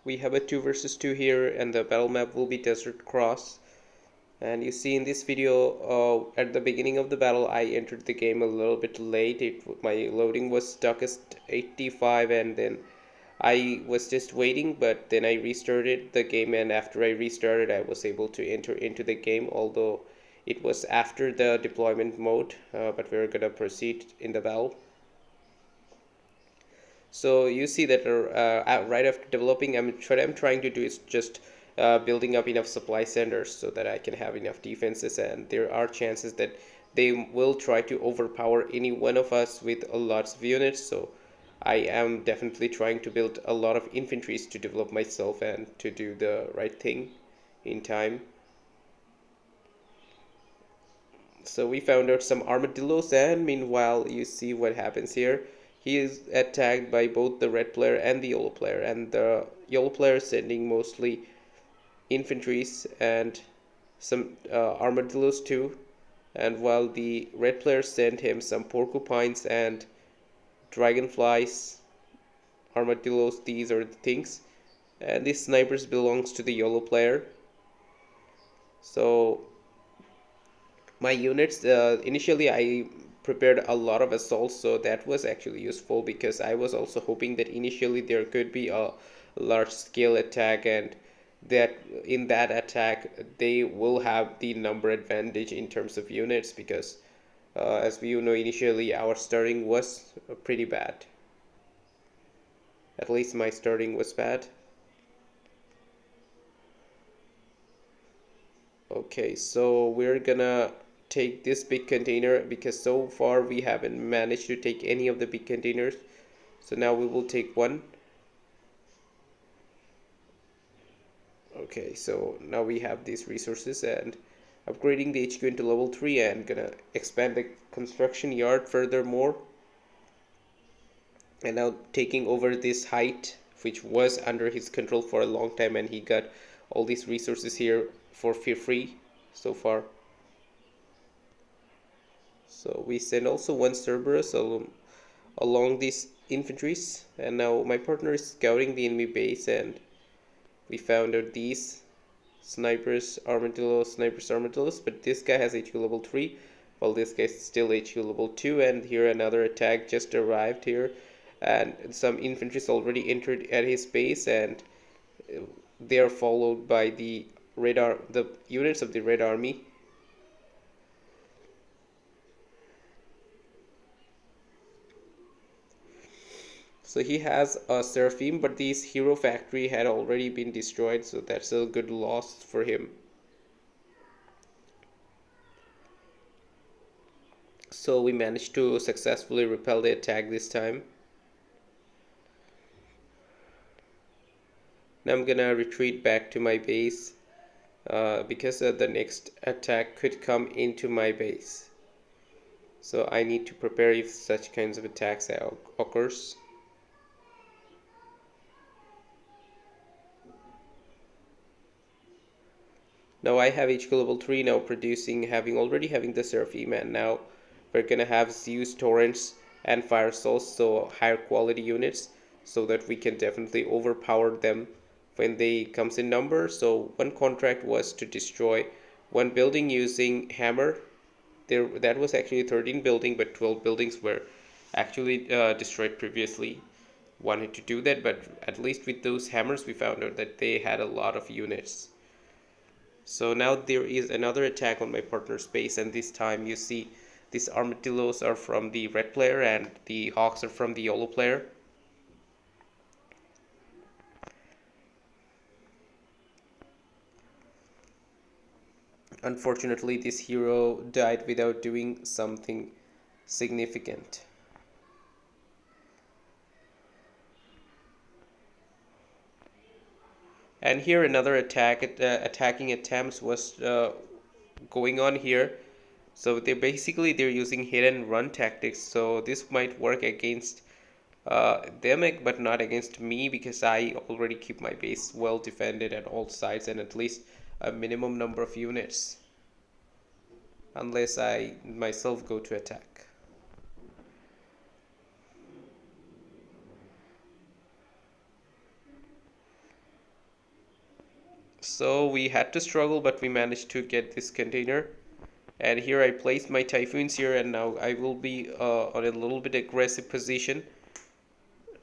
We have a 2 versus 2 here, and the battle map will be Desert Cross. And you see in this video, at the beginning of the battle, I entered the game a little bit late. My loading was stuck at 85, and then I was just waiting, but then I restarted the game, and after I restarted, I was able to enter into the game, although it was after the deployment mode, but we're gonna proceed in the battle. So you see that right after developing, what I'm trying to do is just building up enough supply centers so that I can have enough defenses, and there are chances that they will try to overpower any one of us with lots of units. So I am definitely trying to build a lot of infantries to develop myself and to do the right thing in time. So we found out some armadillos, and meanwhile you see what happens here. He is attacked by both the red player and the yellow player, and the yellow player is sending mostly infantries and some armadillos too, and while the red player sent him some porcupines and dragonflies, armadillos, these are the things, and this snipers belongs to the yellow player. So my units, initially I prepared a lot of assaults, so that was actually useful because I was also hoping that initially there could be a large scale attack, and that in that attack they will have the number advantage in terms of units, because as we know, initially our starting was pretty bad. At least my starting was bad. Okay, so we're gonna take this big container because so far we haven't managed to take any of the big containers. So now we will take one. Okay, so now we have these resources, and upgrading the HQ into level 3 and gonna expand the construction yard furthermore. And now taking over this height, which was under his control for a long time, and he got all these resources here for free so far. So we send also one Cerberus along these infantries, and now my partner is scouting the enemy base, and we found out these snipers armadillos, but this guy has HQ level 3, while this guy is still HQ level 2, and here another attack just arrived here, and some infantry already entered at his base, and they are followed by the units of the Red Army. So he has a Seraphim, but this hero factory had already been destroyed, so that's a good loss for him. So we managed to successfully repel the attack this time. Now I'm gonna retreat back to my base because the next attack could come into my base. So I need to prepare if such kinds of attacks occurs. Now I have HQ level 3 now producing, already having the Seraphim, and now we're gonna have Zeus Torrents and Fire Souls, so higher quality units, so that we can definitely overpower them when they comes in number. So one contract was to destroy one building using hammer. That was actually 13 building, but 12 buildings were actually destroyed previously. Wanted to do that, but at least with those hammers we found out that they had a lot of units. So now there is another attack on my partner's base, and this time you see these armadillos are from the red player and the hawks are from the yellow player. Unfortunately, this hero died without doing something significant. And here another attacking attempts was going on here. So they're using hit and run tactics. So this might work against them, but not against me, because I already keep my base well defended at all sides and at least a minimum number of units, unless I myself go to attack. So we had to struggle, but we managed to get this container. And here I placed my typhoons here, and now I will be on a little bit aggressive position,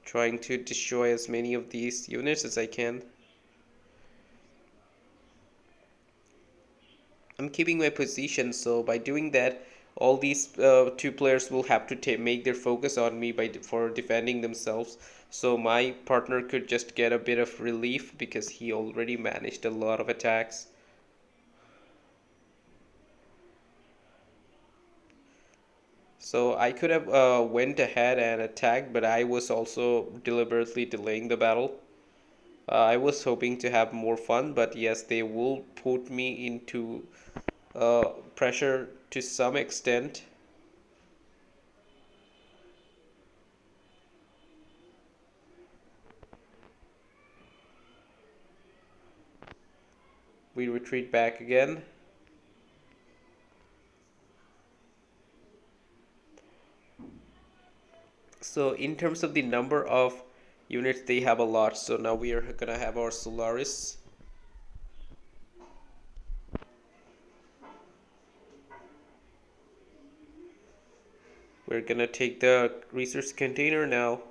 trying to destroy as many of these units as I can. I'm keeping my position, so by doing that, all these two players will have to make their focus on me for defending themselves. So my partner could just get a bit of relief because he already managed a lot of attacks. So I could have went ahead and attacked, but I was also deliberately delaying the battle. I was hoping to have more fun, but yes, they will put me into pressure to some extent. We retreat back again. So in terms of the number of units, they have a lot. So now we are gonna have our Solaris. We're gonna take the resource container now.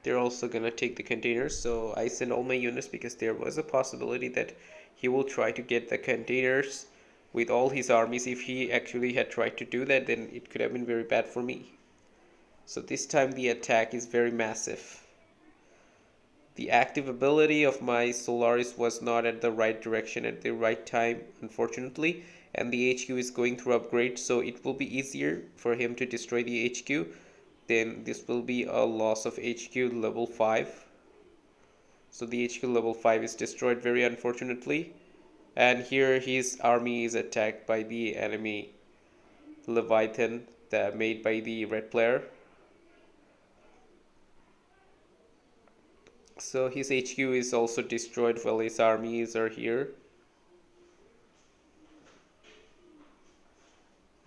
They're also gonna take the containers. So I send all my units because there was a possibility that he will try to get the containers with all his armies. If he actually had tried to do that, then it could have been very bad for me. So this time the attack is very massive. The active ability of my Solaris was not at the right direction at the right time, unfortunately, and the HQ is going through upgrades, so it will be easier for him to destroy the HQ. Then this will be a loss of HQ level 5. So the HQ level 5 is destroyed very unfortunately. And here his army is attacked by the enemy Leviathan that made by the red player. So his HQ is also destroyed while his armies are here.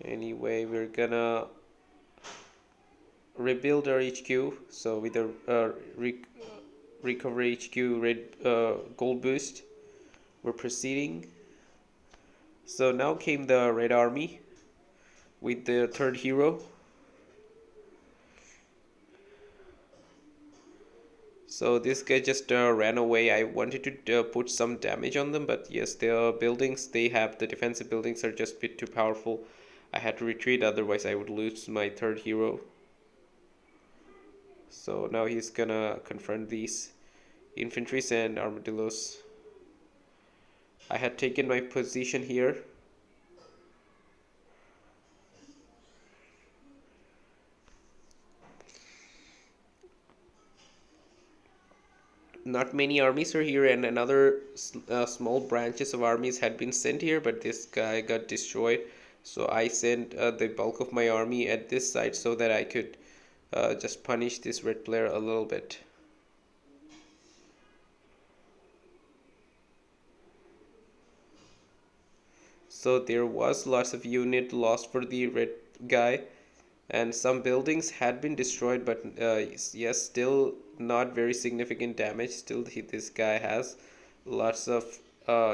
Anyway, we're gonna rebuild our HQ. So with a recover HQ red gold boost, we're proceeding. So now came the red army with the third hero. So this guy just ran away. I wanted to put some damage on them, but yes, the buildings they have, the defensive buildings are just a bit too powerful. I had to retreat, otherwise I would lose my third hero. So now he's gonna confront these infantries and armadillos. I had taken my position here. Not many armies are here, and another small branches of armies had been sent here, but this guy got destroyed. So I sent the bulk of my army at this side so that I could just punish this red player a little bit. So there was lots of unit lost for the red guy, and some buildings had been destroyed, but yes, still not very significant damage. Still this guy has lots of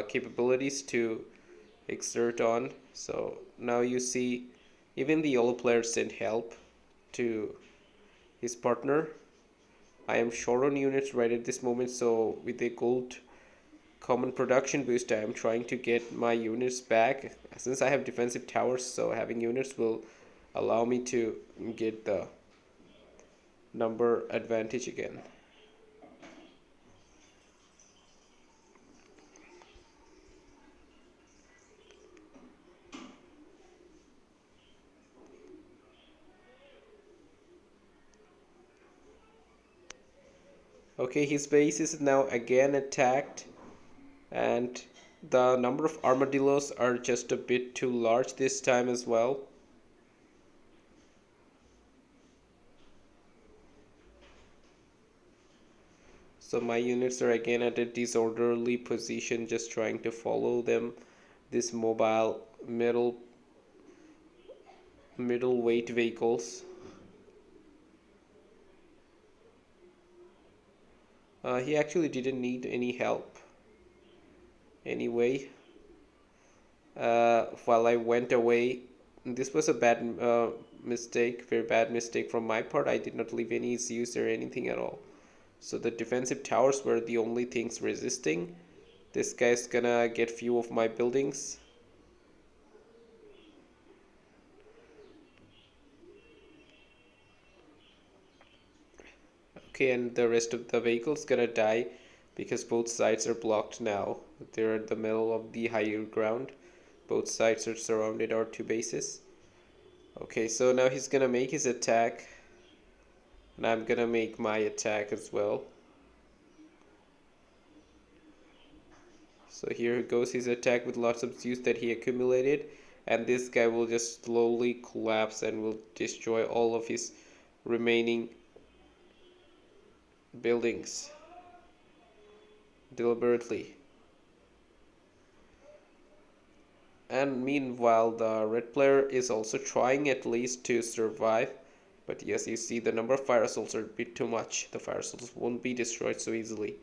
capabilities to exert on. So now you see even the yellow player sent help to his partner. I am short on units right at this moment, so with a gold common production boost, I am trying to get my units back since I have defensive towers, so having units will allow me to get the number advantage again. Okay, his base is now again attacked, and the number of armadillos are just a bit too large this time as well. So my units are again at a disorderly position, just trying to follow them. This mobile middleweight vehicles. He actually didn't need any help anyway. While I went away, this was a bad mistake, very bad mistake from my part. I did not leave any Zeus or anything at all. So the defensive towers were the only things resisting. This guy's gonna get few of my buildings. Okay, and the rest of the vehicle's gonna die because both sides are blocked now. They're at the middle of the higher ground. Both sides are surrounded our two bases. Okay, so now he's gonna make his attack. And I'm gonna make my attack as well. So here goes his attack with lots of Zeus that he accumulated. And this guy will just slowly collapse and will destroy all of his remaining buildings deliberately. And meanwhile, the red player is also trying at least to survive. But yes, you see the number of fire assaults are a bit too much. The fire assaults won't be destroyed so easily.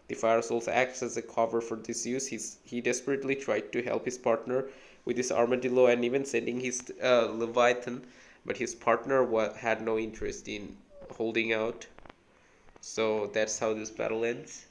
The fire assaults acts as a cover for this use. He desperately tried to help his partner with his armadillo and even sending his Leviathan. But his partner had no interest in holding out. So that's how this battle ends.